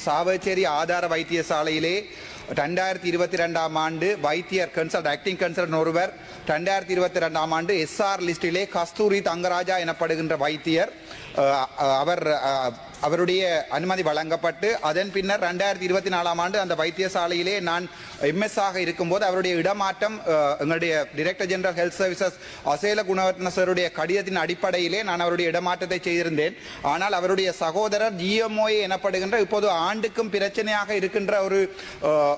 சாவச்சேரி ஆதார வைத்தியசாலையிலே 2022 ஆண்டு வைத்தியர் ஆக்டிங் கன்சல்டன்ட் ஒருவர் 2022 ஆண்டு SR லிஸ்டிலே கஸ்தூரி தங்கராஜா எனப்படுகின்ற வைத்தியர் அவருடைய அனுமதி வழங்கப்பட்டு அதன் பின்னர் 2024 ஆண்டு அந்த வைத்தியசாலையிலே நான் MS ஆக இருக்கும்போது அவருடைய இடமாற்றம் எங்களுடைய director general health services Asela Gunawardena சாருடைய கடிதத்தின் அடிப்படையிலே நான் அவருடைய இடமாற்றத்தை செய்திருந்தேன். ஆனால் அவருடைய சகோதரர் GMOA எனப்படுகின்ற இப்போது ஆண்டுக்கும் பிரச்சனையாக இருக்கின்ற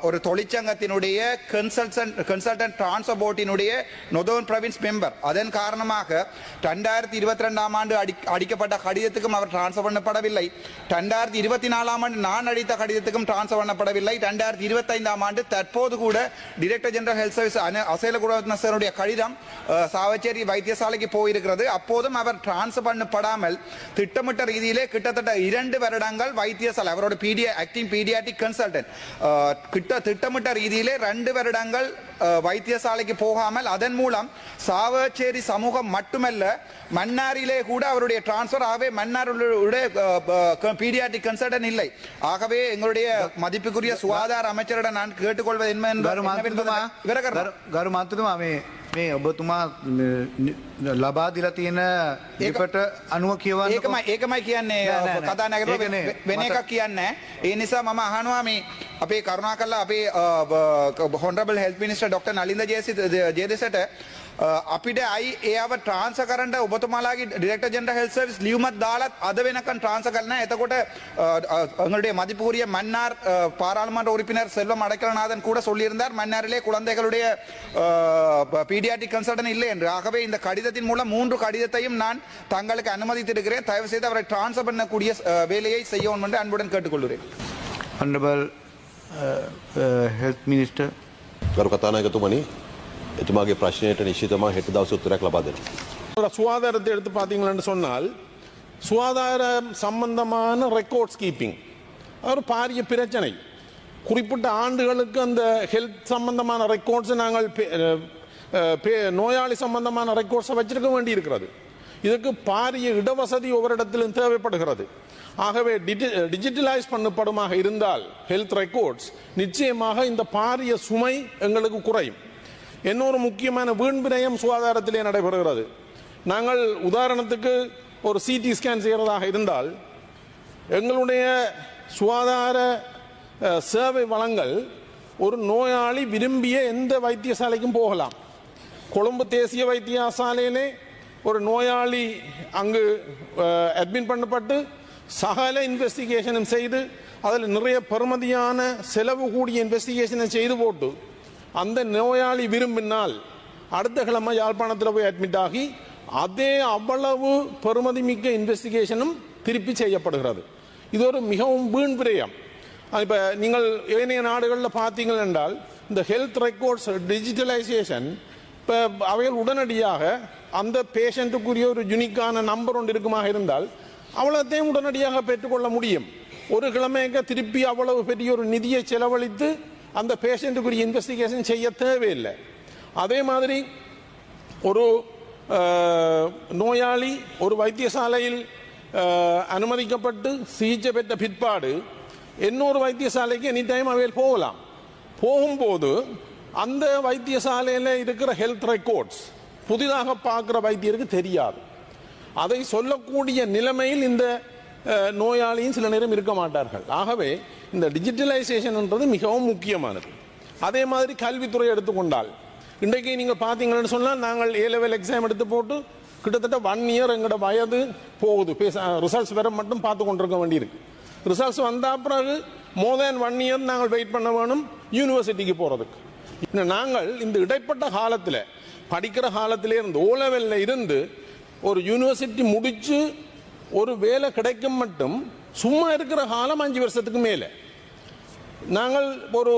ஒரு தொழிற்சங்கத்தினுடைய கன்சல்டன்ட் டிரான்ஸ்ஃபர் போர்டினுடைய நொதர்ன் ப்ரொவின்ஸ் மெம்பர். அதன் காரணமாக 2022 ஆண்டு அடிக்கப்பட்ட கடிதத்துக்கும் அவர் டிரான்ஸ்ஃபர் பண்ணப்படவில்லை. 2024 ஆண்டு நான் அடித்த கடிதத்துக்கும் டிரான்ஸ்ஃபர் பண்ணப்படவில்லை. 2025 ஆண்டு தற்போது கூட director general health service Asela Gunawardena சாருடைய கடிதம் சாவச்சேரி வைத்தியசாலைக்கு போயிருக்கிறது. அப்போதும் அவர் டிரான்ஸ்ஃபர் பண்ணப்படாமல் திட்டமிட்ட ரீதியிலே கிட்டத்தட்ட 2 வருடங்கள் வைத்தியசாலை அவரோட ஆக்டிங் பீடியாட்ரிக் கன்சல்டன்ட் திட்டமிட்ட ரீதியிலே 2 வருடங்கள் வைத்தியசாலைக்கு போகாமல் அதன் மூலம் சாவச்சேரி சமூகம் மட்டுமல்ல மன்னாரிலே கூட அவருடைய டிரான்ஸ்பர் ஆகவே மன்னாருடைய பீடியாட்ரிக் கன்சல்டன்ட் இல்லை. ஆகவே எங்களுடைய மதிப்புக்குரிய சுகாதார அமைச்சரிடம் நான் கேட்டுக்கொள்வது මේ ඔබතුමා ලබා දීලා තියෙන ඒකට අනුව කියවන්න ඒකමයි කියන්නේ කතා නගර වෙන එකක් කියන්නේ. ඒ නිසා මම අහනවා මේ අපේ කරුණාකරලා අපේ honorable health minister Dr. Nalinda Jayadesata අපිට අයි එයාව ට්‍රාන්ස්ෆර් කරන්න ඔබතුමාලාගේ ඩිරෙක්ටර් ජෙනරල් හෙල්ත් සර්විස් ලියුමක් දාලත් අද වෙනකන් ට්‍රාන්ස්ෆර් කරලා නැහැ. එතකොට எங்களுடைய மதிப்புக்குரிய மன்னார் பாராளுமன்ற உறுப்பினர் செல்வம் அடைக்கலநாதன் கூட சொல்லியிருந்தார் மன்னாரிலே குழந்தைகளுடைய பீடியாட்ரிக் கன்சல்டன்ட் இல்லை என்று. ஆகவே இந்த கடிதத்தின் மூலம் 3 கடிதத்தையும் நான் தங்களுக்கு அனுமதித்திருக்கிறேன். தயவு செய்து அவரை ட்ரான்ஸ்ஃபர் பண்ணக்கூடிய வேலையை செய்யவும் என்று அன்புடன் கேட்டுக்கொள்கிறேன். Honorable Health Minister. ගරු කතානායකතුමනි, එතුමාගේ ප්‍රශ්නයට නිශ්චිතமாக හෙට දවසේ උත්තරයක් ලබා දෙනවා. சுகாதாரத்தை எடுத்து பார்த்தீங்கன்னு சொன்னால் சுகாதாரம் சம்பந்தமான ரெக்கார்ட்ஸ் கீப்பிங் ஒரு பாரிய பிரச்சனை. குறிப்பிட்ட ஆண்டுகளுக்கு அந்த ஹெல்த் சம்பந்தமான ரெக்கார்ட்ஸ் நாங்கள் நோயாளி சம்பந்தமான ரெக்கார்ட்ஸை வச்சிருக்க வேண்டி இருக்கிறது. இதுக்கு பாரிய இடவசதி ஒவ்வொரு இடத்திலும் தேவைப்படுகிறது. ஆகவே டிஜிட்டலைஸ் பண்ணப்படுமாக இருந்தால் ஹெல்த் ரெக்கார்ட்ஸ் நிச்சயமாக இந்த பாரிய சுமை எங்களுக்கு குறையும். இன்னொரு முக்கியமான வீண்விரயம் சுகாதாரத்திலே நடைபெறுகிறது. நாங்கள் உதாரணத்துக்கு ஒரு சிடி ஸ்கேன் செய்கிறதாக இருந்தால் எங்களுடைய சுகாதார சேவை வளங்கள் ஒரு நோயாளி விரும்பிய எந்த வைத்தியசாலைக்கும் போகலாம். கொழும்பு தேசிய வைத்தியசாலையிலே ஒரு நோயாளி அங்கு அட்மிட் பண்ணப்பட்டு சகல இன்வெஸ்டிகேஷனும் செய்து அதில் நிறைய பெறுமதியான செலவு கூடிய இன்வெஸ்டிகேஷனை செய்து போட்டு அந்த நோயாளி விரும்பினால் அடுத்த கிழமை யாழ்ப்பாணத்தில் போய் அட்மிட் ஆகி அதே அவ்வளவு பெறுமதி மிக்க இன்வெஸ்டிகேஷனும் திருப்பி செய்யப்படுகிறது. இது ஒரு மிகவும் வீண் விரயம். இப்போ நீங்கள் ஏனைய நாடுகளில் பார்த்தீங்கள் என்றால் இந்த ஹெல்த் ரெக்கார்ட்ஸ் டிஜிட்டலைசேஷன் இப்போ அவைகள் உடனடியாக அந்த பேஷண்ட்டுக்குரிய ஒரு யூனிக்கான நம்பர் ஒன்று இருக்குமாக இருந்தால் அவ்வளோத்தையும் உடனடியாக பெற்றுக்கொள்ள முடியும். ஒரு கிழமைக்கு திருப்பி அவ்வளவு பெரிய ஒரு நிதியை செலவழித்து அந்த பேஷண்ட்டுக்குரிய இன்வெஸ்டிகேஷன் செய்ய தேவையில்லை. அதே மாதிரி ஒரு நோயாளி ஒரு வைத்தியசாலையில் அனுமதிக்கப்பட்டு சிகிச்சை பெற்ற பிற்பாடு இன்னொரு வைத்தியசாலைக்கு எனி டைம் அவையில் போகலாம். போகும்போது அந்த வைத்தியசாலையில் இருக்கிற ஹெல்த் ரெக்கார்ட்ஸ் புதிதாக பார்க்குற வைத்தியருக்கு தெரியாது. அதை சொல்லக்கூடிய நிலைமையில் இந்த நோயாளியும் சில நேரம் இருக்க மாட்டார்கள். ஆகவே இந்த டிஜிட்டலைசேஷன்ன்றது மிகவும் முக்கியமானது. அதே மாதிரி கல்வித்துறை எடுத்துக்கொண்டால் இன்றைக்கு நீங்கள் பார்த்தீங்கன்னு சொன்னால் நாங்கள் A-level எக்ஸாம் எடுத்து போட்டு கிட்டத்தட்ட 1 இயர் எங்களோட வயது போகுது. ரிசல்ட்ஸ் வர மட்டும் பார்த்து கொண்டிருக்க வேண்டியிருக்கு. ரிசல்ட்ஸ் வந்த பிறகு மோர் தேன் 1 இயர் நாங்கள் வெயிட் பண்ண வேணும் யூனிவர்சிட்டிக்கு போகிறதுக்கு. நாங்கள் இந்த இடைப்பட்ட காலத்தில் படிக்கிற காலத்திலே இருந்து O-level இருந்து ஒரு யூனிவர்சிட்டி முடித்து ஒரு வேலை கிடைக்கும் மட்டும் சும்மா இருக்கிற காலம் 5 வருஷத்துக்கு மேலே. நாங்கள் ஒரு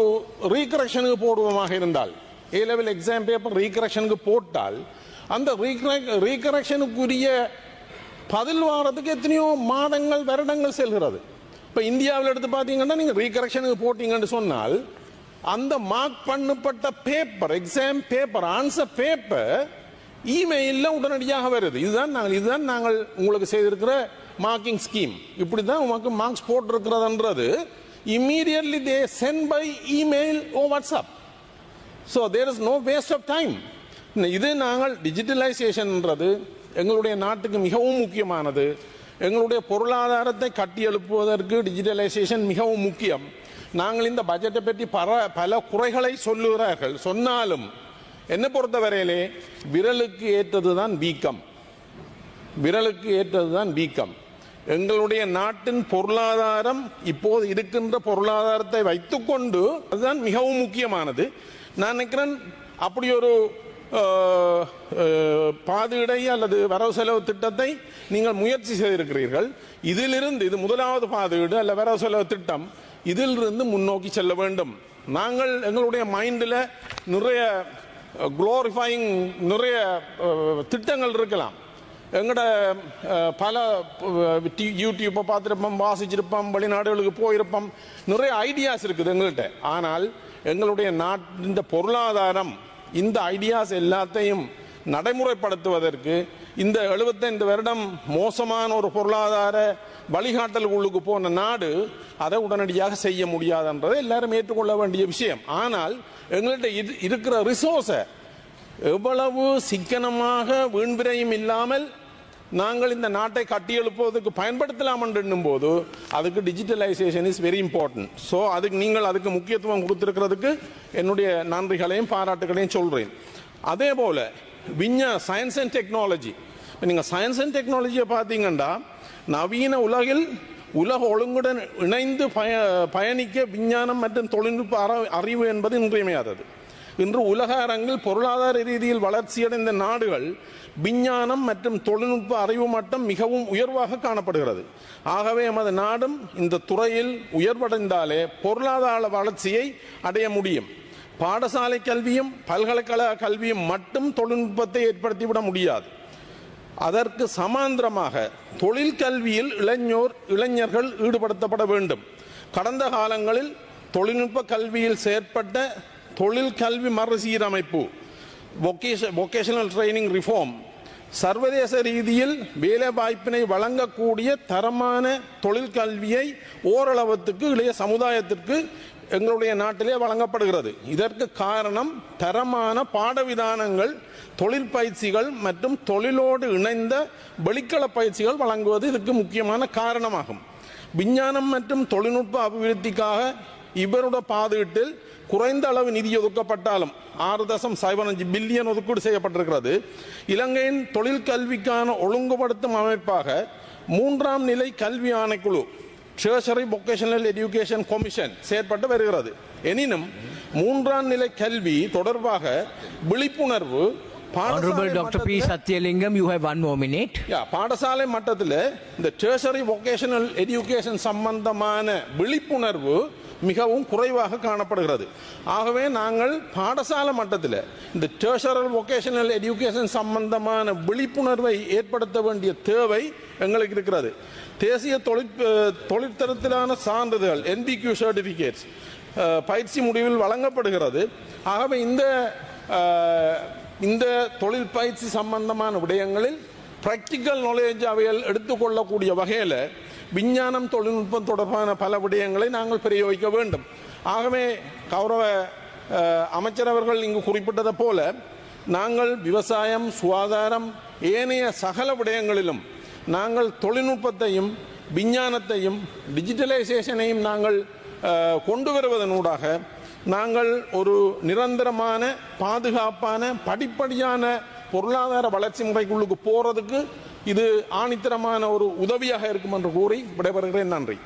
ரீகரெக்ஷனுக்கு போடுவோமாக இருந்தால் A-level எக்ஸாம் பேப்பர் ரீகரெக்ஷனுக்கு போட்டால் அந்த ரீகரெக்ஷனுக்குரிய பதில் வாரத்துக்கு எத்தனையோ மாதங்கள் வருடங்கள் செல்கிறது. இப்போ இந்தியாவில் எடுத்து பார்த்தீங்கன்னா நீங்கள் ரீகரெக்ஷனுக்கு போட்டீங்கன்னு சொன்னால் அந்த மார்க் பண்ணப்பட்ட paper exam paper answer paper இமெயிலில் உடனடியாக வருது. இதுதான் நாங்கள் உங்களுக்கு செய்திருக்கிற மார்க்கிங் ஸ்கீம். இப்படி தான் உங்களுக்கு marks போட்டிருக்கிறதுன்றது immediately they send by email or WhatsApp. So there is no waste of time. இது நாங்கள் டிஜிட்டலைசேஷன்ன்றது எங்களுடைய நாட்டுக்கு மிகவும் முக்கியமானது. எங்களுடைய பொருளாதாரத்தை கட்டி எழுப்புவதற்கு டிஜிட்டலைசேஷன் மிகவும் முக்கியம். நாங்கள் இந்த பட்ஜெட்டை பற்றி பல குறைகளை சொல்லுகிறார்கள். சொன்னாலும் என்ன பொறுத்தவரையிலே விரலுக்கு ஏற்றதுதான் வீக்கம். விரலுக்கு ஏற்றதுதான் வீக்கம். எங்களுடைய நாட்டின் பொருளாதாரம் இப்போது இருக்கின்ற பொருளாதாரத்தை வைத்துக்கொண்டு அதுதான் மிகவும் முக்கியமானது. நான் நினைக்கிறேன் அப்படி ஒரு பாதுடை அல்லது வரவு செலவு திட்டத்தை நீங்கள் முயற்சி செய்திருக்கிறீர்கள். இதிலிருந்து இது முதலாவது பாதுகாடு அல்ல வரவு செலவு திட்டம், இதிலிருந்து முன்னோக்கி செல்ல வேண்டும். நாங்கள் எங்களுடைய மைண்டில் நிறைய குளோரிஃபைங் நிறைய திட்டங்கள் இருக்கலாம். எங்களோட பல யூடியூப்பை பார்த்துருப்போம், வாசிச்சிருப்போம், வெளிநாடுகளுக்கு போயிருப்போம், நிறைய ஐடியாஸ் இருக்குது எங்கள்கிட்ட. ஆனால் எங்களுடைய நாட்டின் பொருளாதாரம் இந்த ஐடியாஸ் எல்லாத்தையும் நடைமுறைப்படுத்துவதற்கு இந்த 75 வருடம் மோசமான ஒரு பொருளாதார வழிகாட்டல்களுக்கு போன நாடு அதை உடனடியாக செய்ய முடியாதுன்றதை எல்லாரும் ஏற்றுக்கொள்ள வேண்டிய விஷயம். ஆனால் எங்கள்கிட்ட இருக்கிற ரிசோர்ஸை எவ்வளவு சிக்கனமாக வீண்விரையும் இல்லாமல் நாங்கள் இந்த நாட்டை கட்டியெழுப்புவதற்கு பயன்படுத்தலாம் என்னும் போது அதுக்கு digitalisation is very important. So நீங்கள் அதுக்கு முக்கியத்துவம் கொடுத்துருக்கிறதுக்கு என்னுடைய நன்றிகளையும் பாராட்டுகளையும் சொல்கிறேன். அதே போல் சயின்ஸ் அண்ட் டெக்னாலஜி, நீங்கள் சயின்ஸ் அண்ட் டெக்னாலஜியை பார்த்தீங்கன்னா நவீன உலகில் உலக ஒழுங்குடன் இணைந்து பயணிக்க விஞ்ஞானம் மற்றும் தொழில்நுட்ப அறிவு என்பது இன்றியமையாதது. இன்று உலக அரங்கில் பொருளாதார ரீதியில் வளர்ச்சியடைந்த நாடுகள் விஞ்ஞானம் மற்றும் தொழில்நுட்ப அறிவு மட்டம் மிகவும் உயர்வாக காணப்படுகிறது. ஆகவே எமது நாடும் இந்த துறையில் உயர்வடைந்தாலே பொருளாதார வளர்ச்சியை அடைய முடியும். பாடசாலை கல்வியும் பல்கலைக்கழக கல்வியும் மட்டும் தொழில்நுட்பத்தை ஏற்படுத்திவிட முடியாது. அதற்கு சமாந்திரமாக தொழிற்கல்வியில் இளைஞர்கள் ஈடுபடுத்தப்பட வேண்டும். கடந்த காலங்களில் தொழில்நுட்ப கல்வியில் செயற்பட்ட தொழிற்கல்வி மறுசீரமைப்பு வொகேஷனல் ட்ரைனிங் ரிஃபார்ம் சர்வதேச ரீதியில் வேலை வாய்ப்பினை வழங்கக்கூடிய தரமான தொழிற்கல்வியை ஓரளவுக்கு இளைய சமுதாயத்திற்கு எங்களுடைய நாட்டிலே வழங்கப்படுகிறது. இதற்கு காரணம் தரமான பாடவிதானங்கள், தொழிற்பயிற்சிகள் மற்றும் தொழிலோடு இணைந்த வெளிக்கள பயிற்சிகள் வழங்குவது இதுக்கு முக்கியமான காரணமாகும். விஞ்ஞானம் மற்றும் தொழில்நுட்ப அபிவிருத்திக்காக இவருடைய பாதுகாட்டில் குறைந்த அளவு நிதி ஒதுக்கப்பட்டாலும் 6.05 பில்லியன் ஒதுக்கீடு செய்யப்பட்டிருக்கிறது. இலங்கையின் தொழிற்கல்விக்கான ஒழுங்குபடுத்தும் அமைப்பாக 3ஆம் நிலை கல்வி ஆணைக்குழு டெர்ஷரி வொகேஷனல் எஜுகேஷன் கமிஷன் செயற்பட்டு வருகிறது. எனினும் 3ஆம் நிலை கல்வி தொடர்பாக விழிப்புணர்வு Honorable Dr. P. Satyalingam, you have 1 more minute. பாடசாலை மட்டத்தில் இந்த டெர்ஷரி வொகேஷனல் எஜுகேஷன் சம்பந்தமான விழிப்புணர்வு மிகவும் குறைவாக காணப்படுகிறது. ஆகவே நாங்கள் பாடசாலை மட்டத்தில் இந்த டெர்ஷரி வொகேஷனல் எஜுகேஷன் சம்பந்தமான விழிப்புணர்வை ஏற்படுத்த வேண்டிய தேவை எங்களுக்கு இருக்கிறது. தேசிய தொழிற்தரத்திலான சான்றிதழ் NBQ சர்டிஃபிகேட்ஸ் பயிற்சி முடிவில் வழங்கப்படுகிறது. ஆகவே இந்த தொழில் பயிற்சி சம்பந்தமான விடயங்களில் பிராக்டிக்கல் நாலேஜ் அவைகள் எடுத்துக்கொள்ளக்கூடிய வகையில் விஞ்ஞானம் தொழில்நுட்பம் தொடர்பான பல விடயங்களை நாங்கள் பிரயோகிக்க வேண்டும். ஆகவே கௌரவ அமைச்சர் அவர்கள் இங்கு குறிப்பிட்டதை போல நாங்கள் விவசாயம், சுகாதாரம், ஏனைய சகல விடயங்களிலும் நாங்கள் தொழில்நுட்பத்தையும் விஞ்ஞானத்தையும் டிஜிட்டலைசேஷனையும் நாங்கள் கொண்டு வருவதனூடாக நாங்கள் ஒரு நிரந்தரமான பாதுகாப்பான படிப்படியான பொருளாதார வளர்ச்சி முறைக்குள்ளுக்கு போறதுக்கு இது ஆணித்தரமான ஒரு உதவியாக இருக்கும் என்று கூறி விடைபெறுகிறேன். நன்றி.